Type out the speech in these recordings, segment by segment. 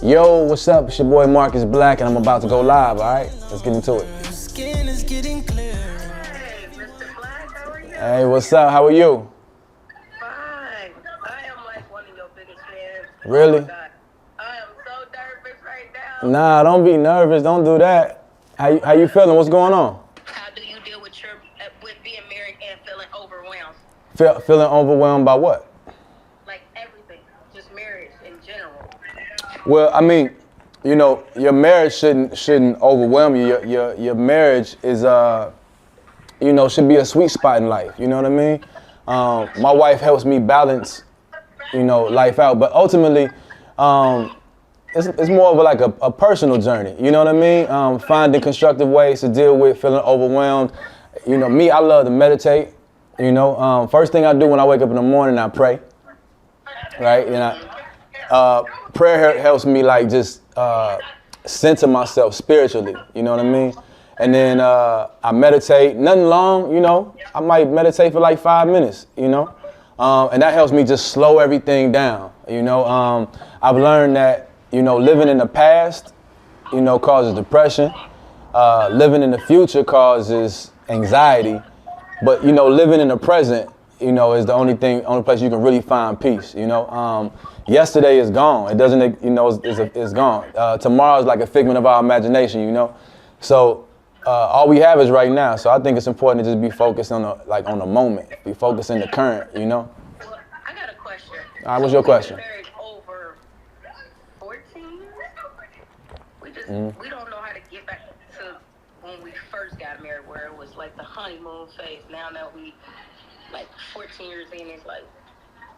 Yo, what's up? It's your boy Mvrcus Blvck, and I'm about to go live, all right? Let's get into it. Skin is getting clear. Hey, Mr. Blvck, how are you? Hey, what's up? How are you? Fine. I am like one of your biggest fans. Really? Oh my God. I am so nervous right now. Nah, don't be nervous. Don't do that. How you feeling? What's going on? How do you deal with with being married and feeling overwhelmed? Feeling overwhelmed by what? Like everything, just marriage in general. Well, I mean, you know, your marriage shouldn't overwhelm you. Your marriage is you know, should be a sweet spot in life. You know what I mean? My wife helps me balance, you know, life out. But ultimately, it's more of like a personal journey. You know what I mean? Finding constructive ways to deal with feeling overwhelmed. You know, me, I love to meditate. You know, first thing I do when I wake up in the morning, I pray. Right? And prayer helps me like just center myself spiritually. You know what I mean? And then I meditate, nothing long, you know. I might meditate for like 5 minutes, you know. And that helps me just slow everything down, you know. I've learned that, you know, living in the past, you know, causes depression. Living in the future causes anxiety. But, you know, living in the present, you know, is the only place you can really find peace, you know. Yesterday is gone. It doesn't, you know, it's gone. Tomorrow is like a figment of our imagination, you know. So all we have is right now. So I think it's important to just be focused on the moment. Be focused in the current, you know. Well, I got a question. All right, what's your question? We've been married over 14 years. We don't know how to get back to when we first got married, where it was like the honeymoon phase. Now that we like 14 years in, it's like,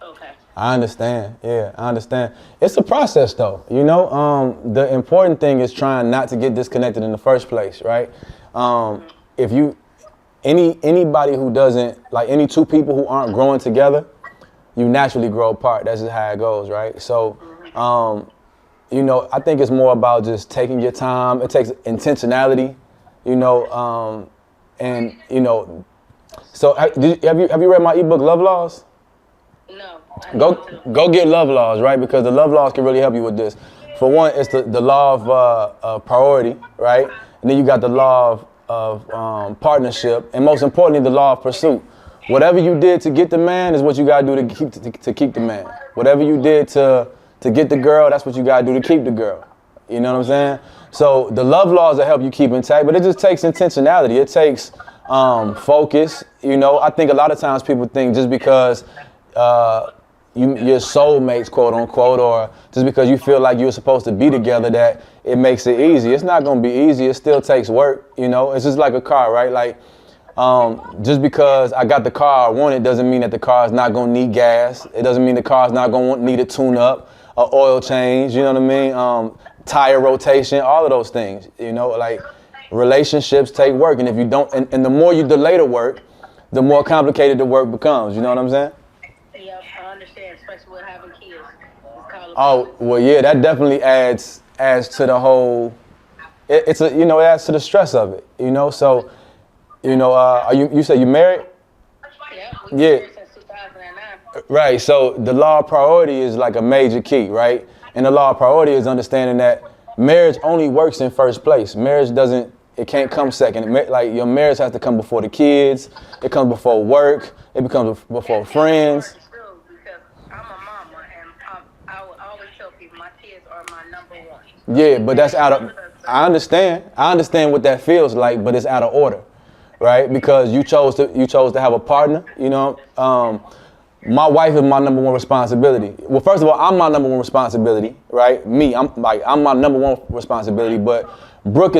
okay. I understand. Yeah, I understand. It's a process though, you know. The important thing is trying not to get disconnected in the first place, right? If you, anybody who doesn't, like any two people who aren't growing together, you naturally grow apart. That's just how it goes, right? So, you know, I think it's more about just taking your time. It takes intentionality, you know, and, you know, so have you read my ebook, Love Laws? No. Go get Love Laws, right? Because the Love Laws can really help you with this. For one, it's the law of priority, right? And then you got the law of partnership, and most importantly, the law of pursuit. Whatever you did to get the man is what you gotta do to keep the man. Whatever you did to get the girl, that's what you gotta do to keep the girl. You know what I'm saying? So the love laws will help you keep intact, but it just takes intentionality. It takes focus. You know, I think a lot of times people think just because your soulmates, quote unquote, or just because you feel like you're supposed to be together, that it makes it easy. It's not going to be easy. It still takes work. You know, it's just like a car, right? Like, just because I got the car I wanted doesn't mean that the car is not going to need gas. It doesn't mean the car is not going to need a tune up, a oil change. You know what I mean? Tire rotation, all of those things. You know, like relationships take work, and if you don't, and the more you delay the work, the more complicated the work becomes. You know what I'm saying? Yeah, I understand, especially with having kids. Oh, well, yeah, that definitely adds to the whole. It adds to the stress of it. You know, so, you know, you said you married? Yeah. Yeah. Since 2009. Right. So the law of priority is like a major key, right? And the law of priority is understanding that marriage only works in first place. Marriage doesn't. It can't come second. Like your marriage has to come before the kids. It comes before work. It becomes before friends. Because I'm a mama, and I will always tell people my kids are my number one. Yeah, but that's out of. I understand what that feels like, but it's out of order, right? Because you chose to have a partner. You know, my wife is my number one responsibility. Well, first of all, I'm my number one responsibility, right? Me, I'm my number one responsibility. But Brooke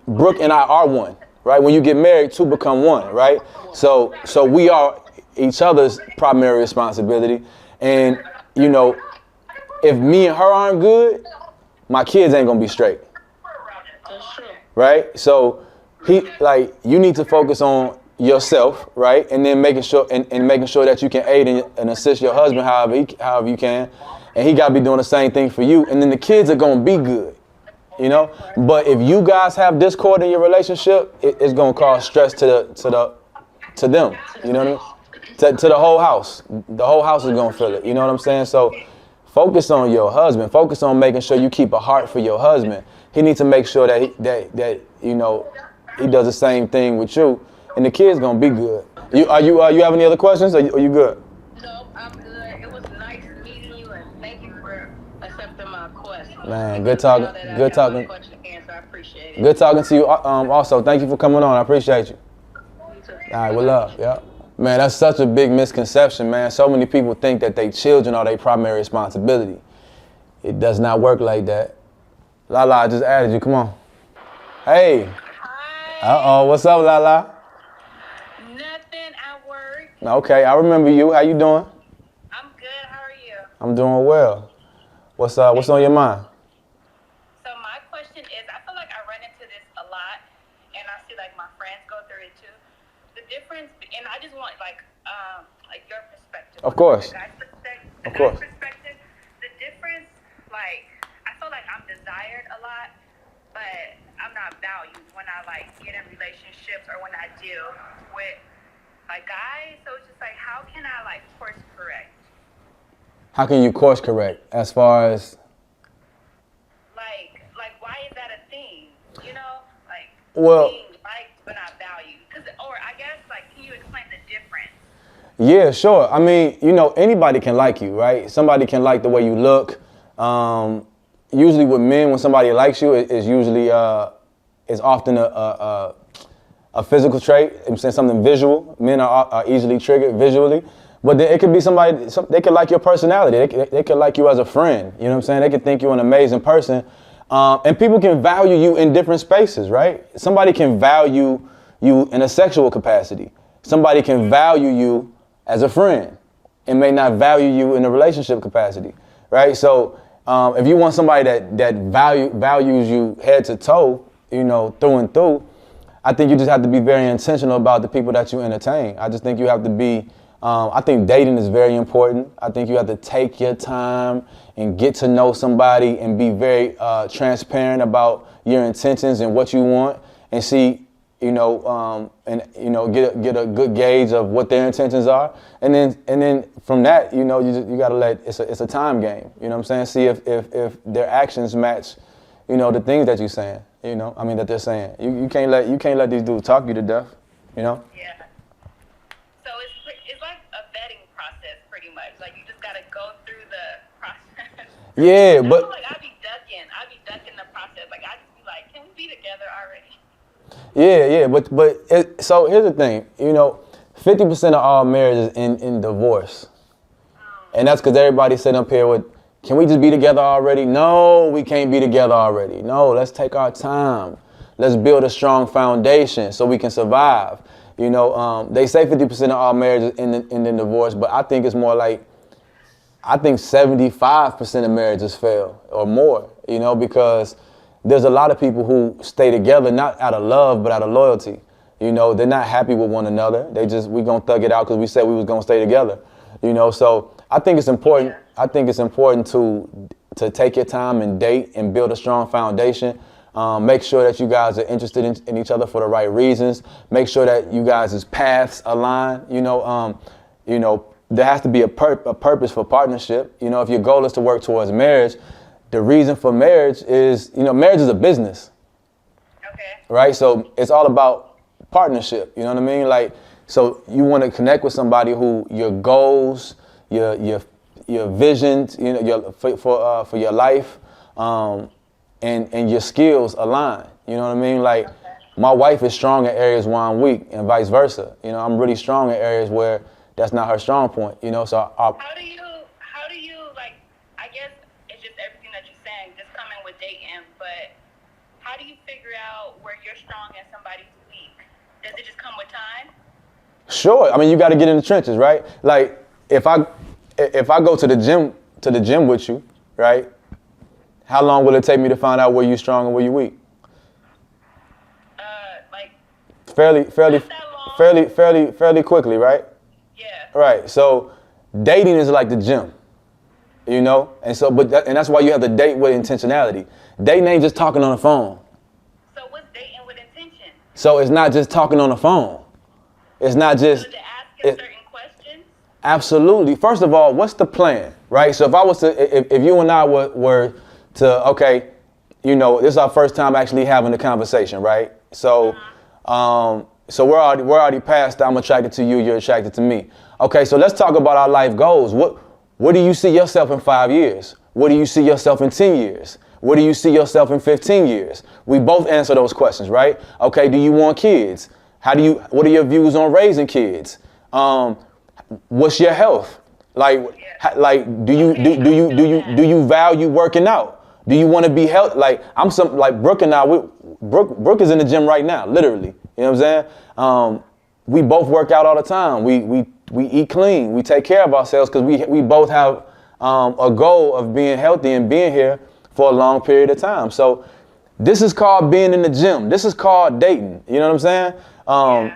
Brooke and I are one, right? When you get married, two become one, right? So we are each other's primary responsibility. And, you know, if me and her aren't good, my kids ain't gonna be straight. That's true. Right? So you need to focus on yourself, right? And then making sure that you can aid and assist your husband however you can. And he gotta be doing the same thing for you. And then the kids are gonna be good. You know, but if you guys have discord in your relationship, it's gonna cause stress to them. You know what I mean? To the whole house. The whole house is gonna feel it. You know what I'm saying? So Focus on your husband. Focus on making sure you keep a heart for your husband. He needs to make sure that that you know he does the same thing with you, and the kid's gonna be good. You have any other questions? Are you good? No, I'm good. It was nice meeting you, and thank you for accepting my question. Man, good talking. Good talking. Question to answer. I appreciate it. Good talking to you. Also, thank you for coming on. I appreciate you. You too. All right, with love. Yeah. Man, that's such a big misconception, man. So many people think that they children are their primary responsibility. It does not work like that. Lala, I just added you. Come on. Hey. Hi. Uh-oh. What's up, Lala? Nothing at work. Okay, I remember you. How you doing? I'm good. How are you? I'm doing well. What's on your mind? So my question is, I feel like I run into this a lot, and I see like my friends go through it too. The difference, and I just want like your perspective. Of course. The guy's perspective. Of course. The difference, like I feel like I'm desired a lot, but I'm not valued when I like get in relationships or when I deal with like guys. So it's just like, how can I like course correct? How can you course correct as far as? Like why is that a thing? You know, like Well, being liked but not valued. Or I guess like, can you explain the difference? yeah, sure. I mean, anybody can like you, right? Somebody can like the way you look. Usually with men, when somebody likes you, it's usually it's often a physical trait. I'm saying something visual. Men are easily triggered visually. But then it could be somebody, they could like your personality. They could like you as a friend. You know what I'm saying? They could think you're an amazing person. And people can value you in different spaces, right? Somebody can value you in a sexual capacity. Somebody can value you as a friend and may not value you in a relationship capacity, right? So if you want somebody that values you head to toe, through and through, I think you just have to be very intentional about the people that you entertain. I just think you have to be, I think dating is very important. I think you have to take your time and get to know somebody and be very transparent about your intentions and what you want, and see, get a good gauge of what their intentions are, and then from that, you gotta let it's a time game. You know what I'm saying? See if their actions match, the things that you're saying. That they're saying. You can't let these dudes talk you to death. Yeah. So it's like a vetting process, pretty much. Like you just gotta go through the process. Yeah, I but feel like I be ducking the process. Like I just be like, can we be together already? yeah, so here's the thing. 50% of all marriages in divorce, and that's because everybody's sitting up here with, can we just be together already? No, we can't be together already. No, let's take our time. Let's build a strong foundation so we can survive. They say 50% of all marriages end in divorce, but I think it's more like, I think 75% of marriages fail or more, because there's a lot of people who stay together not out of love, but out of loyalty. They're not happy with one another. We gonna thug it out because we said we was gonna stay together. So I think it's important. I think it's important to take your time and date and build a strong foundation. Make sure that you guys are interested in each other for the right reasons. Make sure that you guys' paths align. There has to be a purpose for partnership. If your goal is to work towards marriage, the reason for marriage is, marriage is a business. Okay. Right? So it's all about partnership. You know what I mean? Like, so you want to connect with somebody who your goals, your visions, for your life, and your skills align. You know what I mean? Like, my wife is strong in areas where I'm weak, and vice versa. I'm really strong in areas where that's not her strong point. So how do you like? I guess it's just everything that you're saying, just coming with dating. But how do you figure out where you're strong and somebody's weak? Does it just come with time? Sure. You got to get in the trenches, right? Like, if I go to the gym with you, right? How long will it take me to find out where you're strong and where you're weak? Like fairly quickly, right? Yeah. Right. So dating is like the gym, and so, and that's why you have to date with intentionality. Dating ain't just talking on the phone. So what's dating with intention? So it's not just talking on the phone. It's not just. So to ask him certain questions. Absolutely. First of all, what's the plan, right? So if I was to, if you and I were to, okay, you know, this is our first time actually having a conversation, right? So, so we're already past. I'm attracted to you. You're attracted to me. Okay, so let's talk about our life goals. What do you see yourself in 5 years? What do you see yourself in 10 years? What do you see yourself in 15 years? We both answer those questions, right? Okay, do you want kids? What are your views on raising kids? What's your health? Like do you value working out? Do you want to be healthy? Like Brooke and I, Brooke is in the gym right now, literally. You know what I'm saying? We both work out all the time. We eat clean. We take care of ourselves because we both have a goal of being healthy and being here for a long period of time. So this is called being in the gym. This is called dating. You know what I'm saying?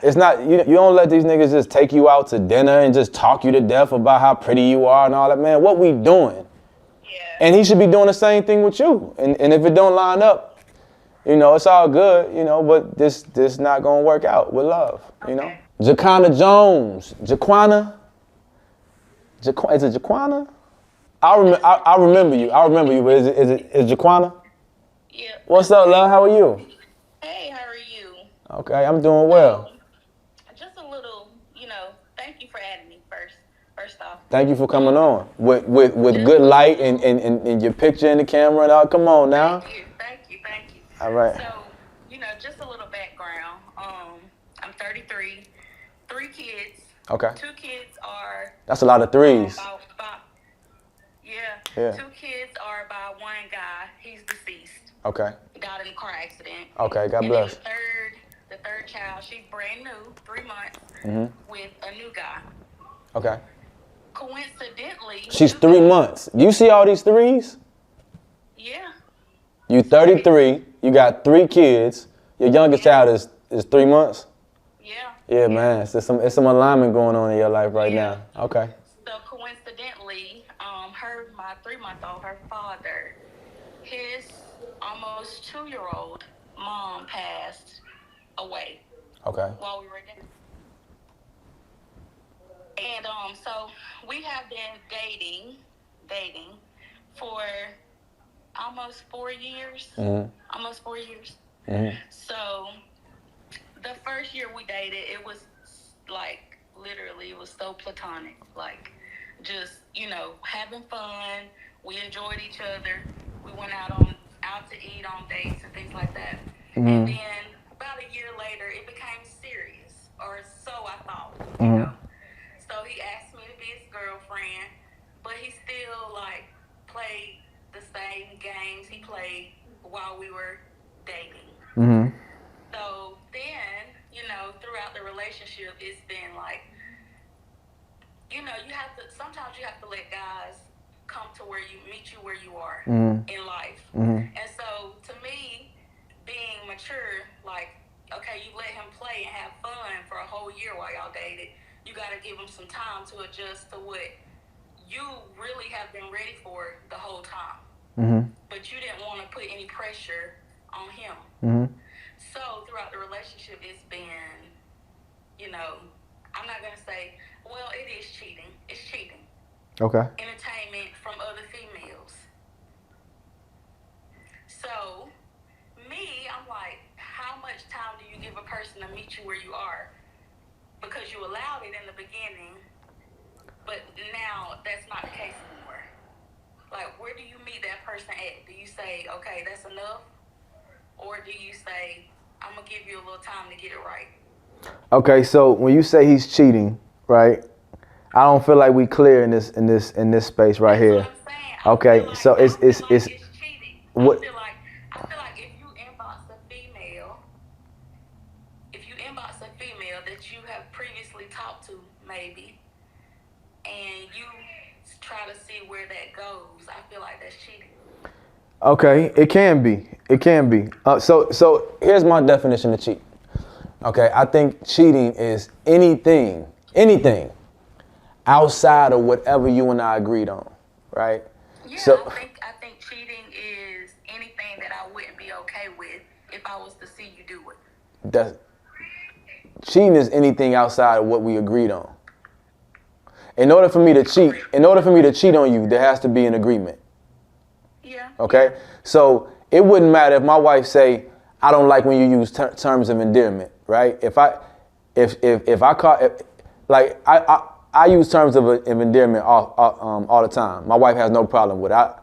It's not, you don't let these niggas just take you out to dinner and just talk you to death about how pretty you are and all that. Man, what we doing? Yeah. And he should be doing the same thing with you. And if it don't line up, you know, it's all good, you know, but this not gonna work out with love, you know? Jaquana Jones. Jaquana? Is it Jaquana? I remember you. But is Jaquana? Yeah. What's up, love? How are you? Hey, how are you? Okay, I'm doing well. Just a little, you know, thank you for adding me first off. Thank you for coming on with good light and your picture in the camera and all. Come on now. Thank you. All right. So, you know, just a little background. I'm 33, 3 kids. Okay. 2 kids are. That's a lot of threes. Yeah. 2 kids are by one guy. He's deceased. Okay. Got in a car accident. Okay. God And bless. then the third child, she's brand new, 3 months, with a new guy. Okay. Coincidentally, She's 3 months. You see all these threes? Yeah. You 33. You got 3 kids. Your youngest child is 3 months. Yeah. Yeah, man. It's some alignment going on in your life right now. Okay. So coincidentally, my 3-month-old, her father, his almost 2-year-old mom passed away. Okay. While we were there. And so we have been dating for almost 4 years. Almost 4 years. So the first year we dated, it was like literally, it was so platonic. Like just, you know, having fun. We enjoyed each other. We went out to eat on dates and things like that. And then about a year later, it became serious, or so I thought. You know? So he asked me to be his girlfriend, but he still like played the same games he played while we were dating. So then, you know, throughout the relationship, it's been like, you know, sometimes you have to let guys come to meet you where you are in life. And so to me, being mature, like, okay, you let him play and have fun for a whole year while y'all dated. You got to give him some time to adjust to what you really have been ready for the whole time. But you didn't want to put any pressure on him. So throughout the relationship, it's been, you know, I'm not going to say, well, it is cheating. It's cheating. Okay. Entertainment from other females. So, me, I'm like, how much time do you give a person to meet you where you are? Because you allowed it in the beginning, but now that's not the case anymore. Like, where do you meet that person at? Do you say, okay, that's enough? Or do you say, I'm going to give you a little time to get it right? Okay, so when you say he's cheating, right? I don't feel like we clear in this space right here. That's what I'm saying. Okay, so it's cheating. what? I feel like if you inbox a female that you have previously talked to, maybe, and you try to see where that goes, I feel like that's cheating. Okay, it can be. So here's my definition of cheating. Okay, I think cheating is anything outside of whatever you and I agreed on, right? Yeah, So, I think cheating is anything that I wouldn't be okay with if I was to see you do it. Cheating is anything outside of what we agreed on. in order for me to cheat on you, there has to be an agreement. Yeah. Okay? So it wouldn't matter if my wife say, I don't like when you use terms of endearment, right? If I use terms of endearment all the time. My wife has no problem with it.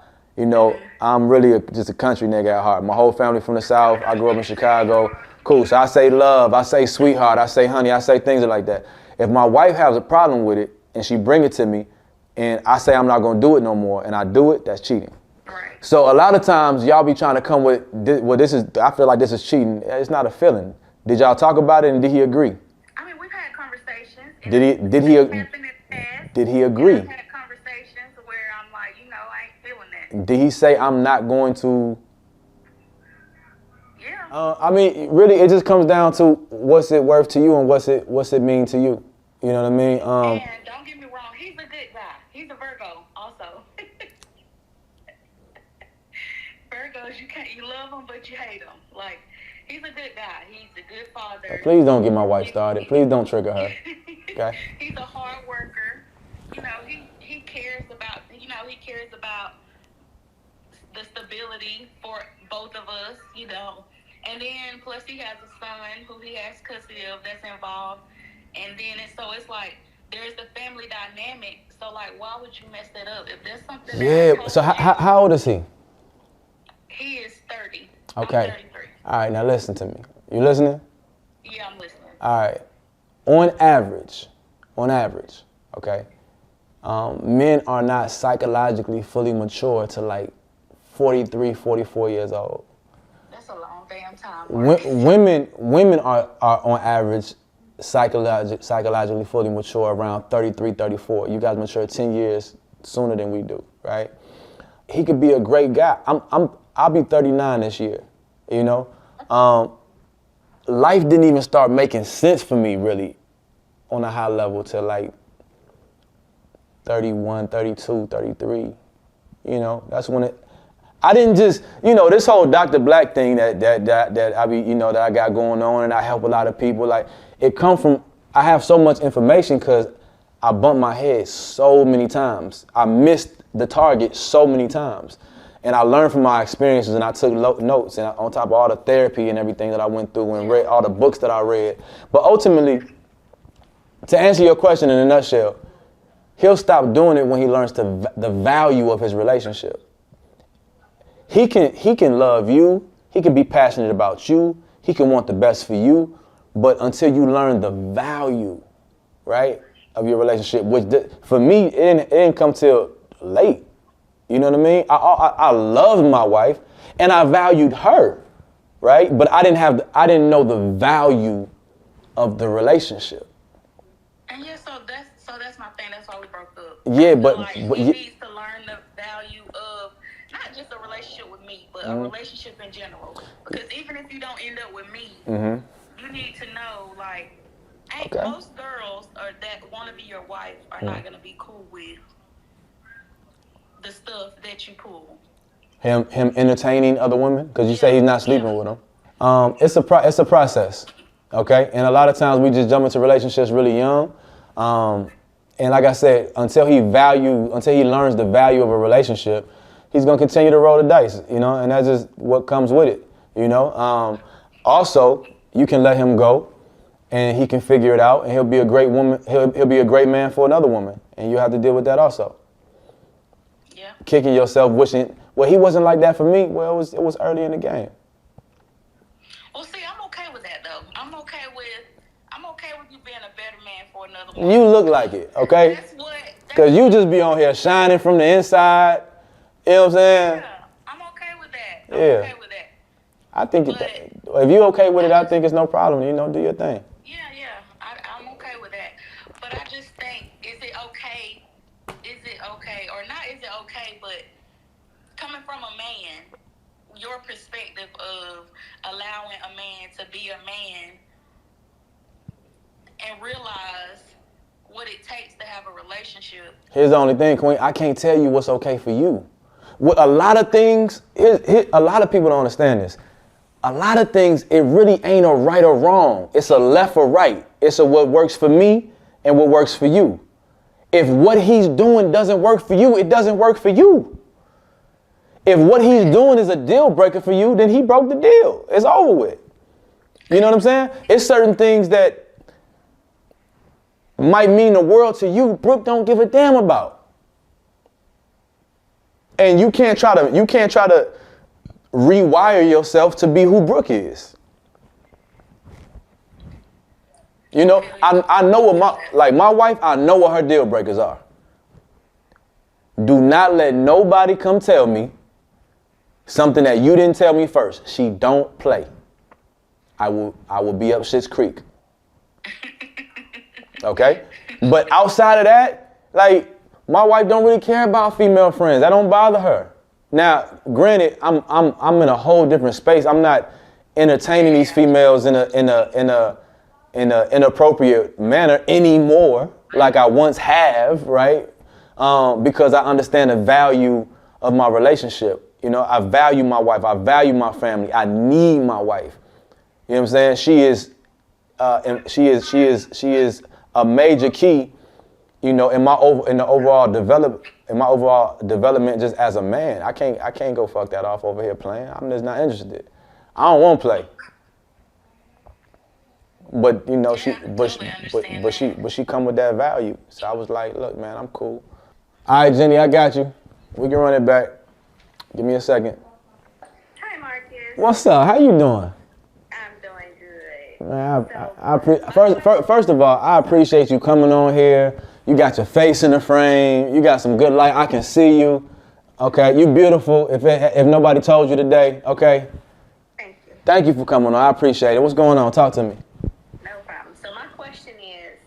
I'm really just a country nigga at heart. My whole family from the South. I grew up in Chicago. Cool. So I say love, I say sweetheart, I say honey, I say things like that. If my wife has a problem with it and she bring it to me and I say I'm not gonna do it no more and I do it, that's cheating. Right. So a lot of times y'all be trying to come with, I feel like this is cheating. It's not a feeling. Did y'all talk about it and did he agree? I mean, we've had conversations. Did he agree? We've had conversations where I'm like, I ain't feeling that. Did he say I'm not going to? Yeah. I mean, really, it just comes down to what's it worth to you and what's it mean to you. You know what I mean? And don't get me wrong, he's a good guy. He's a Virgo, also. Virgos, you love him, but you hate him. Like, he's a good guy. He's a good father. Please don't get my wife started. Please don't trigger her. Okay. He's a hard worker. He cares about. He cares about the stability for both of us. And then plus he has a son who he has custody of that's involved. And then it's like there's the family dynamic. So like, why would you mess that up? If there's something. Yeah. So how old is he? He is 30. Okay. I'm 33. All right. Now listen to me. You listening? Yeah, I'm listening. All right. On average, okay, men are not psychologically fully mature to like 43, 44 years old. That's a long damn time. Women are on average psychologically fully mature around 33, 34. You guys mature 10 years sooner than we do, right? He could be a great guy. I'll be 39 this year, life didn't even start making sense for me really on a high level till like 31, 32, 33. That's when I didn't just, this whole Dr. Blvck thing that I be, that I got going on and I help a lot of people. Like it come from, I have so much information because I bumped my head so many times. I missed the target so many times. And I learned from my experiences and I took notes and on top of all the therapy and everything that I went through and read all the books that I read. But ultimately, to answer your question in a nutshell, he'll stop doing it when he learns the value of his relationship. He can love you, he can be passionate about you, he can want the best for you, but until you learn the value, right, of your relationship, which for me, it didn't come till late. You know what I mean? I loved my wife and I valued her, right? But I didn't know the value of the relationship. And yeah, so that's my thing. That's why we broke up. Yeah, He needs to learn the value of not just a relationship with me, but a relationship in general. Because even if you don't end up with me, you need to know, like, most girls that want to be your wife are not going to be cool with the stuff that you pull. Him entertaining other women? Because you say he's not sleeping with them. It's a process, okay? And a lot of times we just jump into relationships really young. And like I said, until he learns the value of a relationship, he's gonna continue to roll the dice, and that's just what comes with it, Also, you can let him go and he can figure it out and he'll be a great woman, he'll be a great man for another woman. And you have to deal with that also. Yeah. Kicking yourself, wishing, well, he wasn't like that for me. Well, it was early in the game. Well, see, I'm okay with that though. I'm okay with you being a better man for another woman. You look like it, okay? Because you just be on here shining from the inside. You know what I'm saying? Yeah, I'm okay with that. Okay with that. I think if you okay with it, I think it's no problem. Do your thing. Yeah, I'm okay with that. But I just think, is it okay, or not is it okay, but coming from a man, your perspective of allowing a man to be a man and realize what it takes to have a relationship. Here's the only thing, Queen. I can't tell you what's okay for you. With a lot of things, a lot of people don't understand this. A lot of things, it really ain't a right or wrong. It's a left or right. It's a what works for me and what works for you. If what he's doing doesn't work for you, it doesn't work for you. If what he's doing is a deal breaker for you, then he broke the deal. It's over with. You know what I'm saying? It's certain things that might mean the world to you, Brooke don't give a damn about. And you can't try to rewire yourself to be who Brooke is. You know, I know what my wife, I know what her deal breakers are. Do not let nobody come tell me something that you didn't tell me first. She don't play. I will be up Schitt's Creek. Okay? But outside of that, like, my wife don't really care about female friends. That don't bother her. Now, granted, I'm in a whole different space. I'm not entertaining these females in a inappropriate manner anymore, like I once have, right? Because I understand the value of my relationship. You know, I value my wife. I value my family. I need my wife. You know what I'm saying? She is a major key, you know, in my overall development just as a man. I can't go fuck that off over here playing. I'm just not interested. I don't want to play. But you know, she come with that value. So I was like, look, man, I'm cool. All right, Jenny, I got you. We can run it back. Give me a second. Hi, Marcus. What's up? How you doing? I'm doing good. Man, first of all, I appreciate you coming on here. You got your face in the frame. You got some good light. I can see you. Okay, you beautiful. If nobody told you today, okay. Thank you. Thank you for coming on. I appreciate it. What's going on? Talk to me. No problem. So my question is,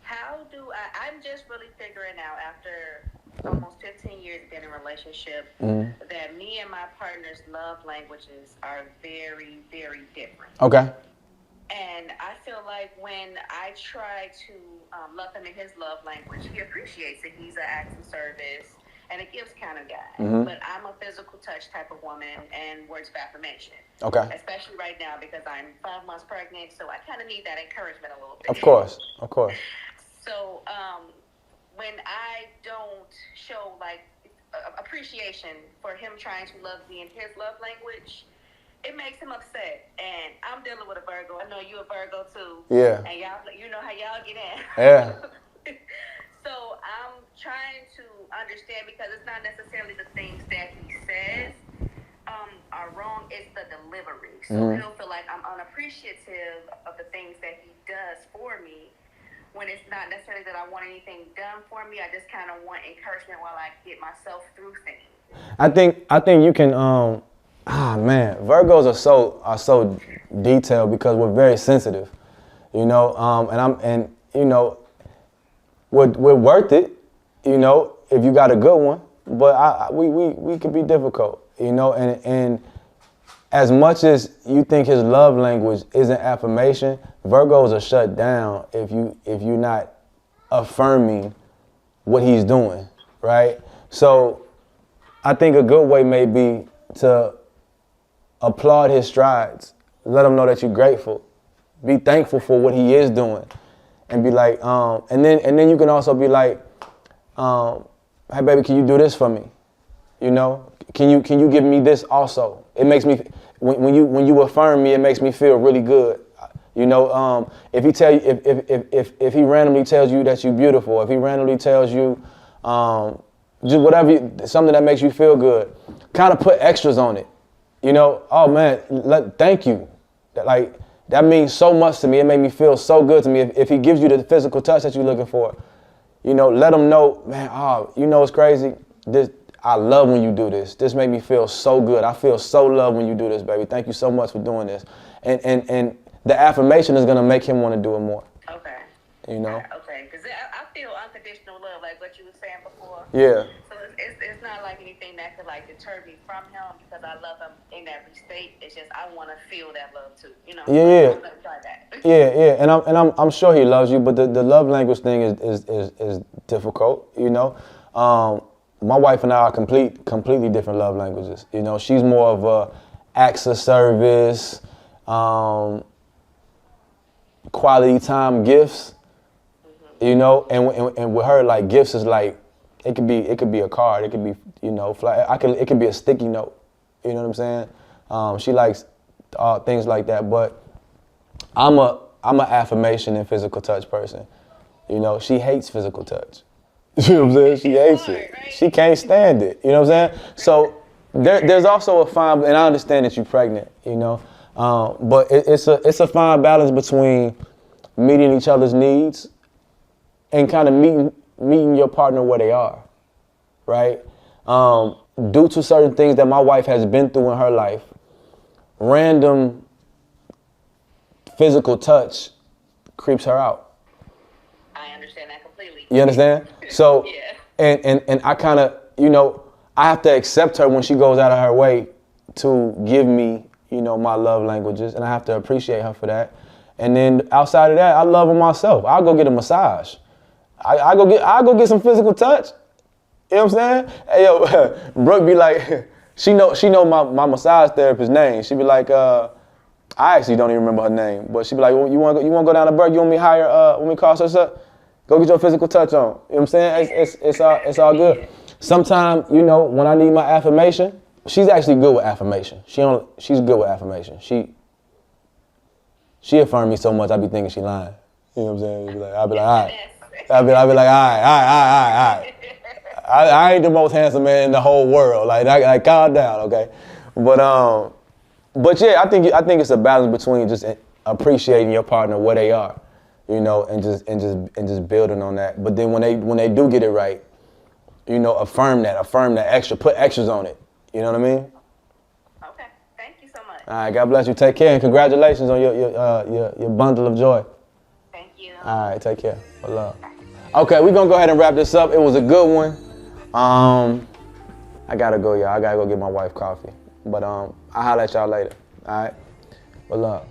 how do I'm just really figuring out after almost 15 years being in a relationship that me and my partner's love languages are very, very different. Okay. And I feel like when I try to love him in his love language, he appreciates it. He's an acts of service and a gifts kind of guy. But I'm a physical touch type of woman and words of affirmation. Okay. Especially right now because I'm 5 months pregnant, so I kind of need that encouragement a little bit. Of course. So when I don't show like appreciation for him trying to love me in his love language, it makes him upset. And I'm dealing with a Virgo. I know you a Virgo too. Yeah. And y'all, you know how y'all get in. Yeah. So I'm trying to understand because it's not necessarily the things that he says are wrong. It's the delivery. So he'll feel like I'm unappreciative of the things that he does for me, when it's not necessarily that I want anything done for me. I just kind of want encouragement while I get myself through things. I think you can. Man, Virgos are so detailed because we're very sensitive, you know. And you know, we're worth it, you know, if you got a good one. But we can be difficult, you know. And as much as you think his love language isn't affirmation, Virgos are shut down if you're not affirming what he's doing, right? So I think a good way may be to applaud his strides, let him know that you're grateful, be thankful for what he is doing, and be like, and then you can also be like, hey baby, can you do this for me? You know, can you give me this also? It makes me when you affirm me, it makes me feel really good. You know, if he randomly tells you that you're beautiful, if he randomly tells you just whatever, something that makes you feel good, kind of put extras on it. You know, oh man, thank you. That means so much to me. It made me feel so good to me. If he gives you the physical touch that you're looking for, you know, let him know, man, you know it's crazy. I love when you do this. This made me feel so good. I feel so loved when you do this, baby. Thank you so much for doing this. And the affirmation is going to make him want to do it more. Okay. You know? Okay, because I feel unconditional love, like what you were saying before. Yeah. So it's not like anything that could like deter me from him because I love him in every state. It's just I want to feel that love too, you know? Yeah. I'm gonna try that. Yeah. And I'm sure he loves you, but the love language thing is difficult, you know? My wife and I are completely different love languages. You know, she's more of a acts of service, quality time gifts. You know, and with her, like, gifts is like, it could be a card, it could be, you know, it could be a sticky note. You know what I'm saying? She likes things like that, but I'm an affirmation and physical touch person. You know, she hates physical touch. You know what I'm saying? She hates it. She can't stand it. You know what I'm saying? So there's also a fine, and I understand that you're pregnant, you know, but it's a fine balance between meeting each other's needs and kind of meeting your partner where they are, right? Due to certain things that my wife has been through in her life, random physical touch creeps her out. I understand that completely. You understand? So, Yeah. and I kind of, you know, I have to accept her when she goes out of her way to give me, you know, my love languages, and I have to appreciate her for that. And then outside of that, I love her myself. I'll go get a massage. I go get some physical touch. You know what I'm saying? Hey, yo, Brooke be like, she know my massage therapist's name. She be like, I actually don't even remember her name, but she be like, you want to go down to Burke? You want me hire? Want me call us up? Go get your physical touch on. You know what I'm saying? It's all good. Sometimes, you know, when I need my affirmation, she's actually good with affirmation. She's good with affirmation. She affirmed me so much, I be thinking she lying. You know what I'm saying? I'll be like, all right. I'll be like, all right. I ain't the most handsome man in the whole world. Like calm down, okay? But yeah, I think it's a balance between just appreciating your partner where they are, you know, and just building on that. But then when they do get it right, you know, affirm that extra, put extras on it. You know what I mean? Okay. Thank you so much. All right, God bless you. Take care and congratulations on your bundle of joy. Thank you. All right, take care. For love. Okay, we're gonna go ahead and wrap this up. It was a good one. I gotta go, y'all. I gotta go get my wife coffee. But I'll holler at y'all later. All right? For love.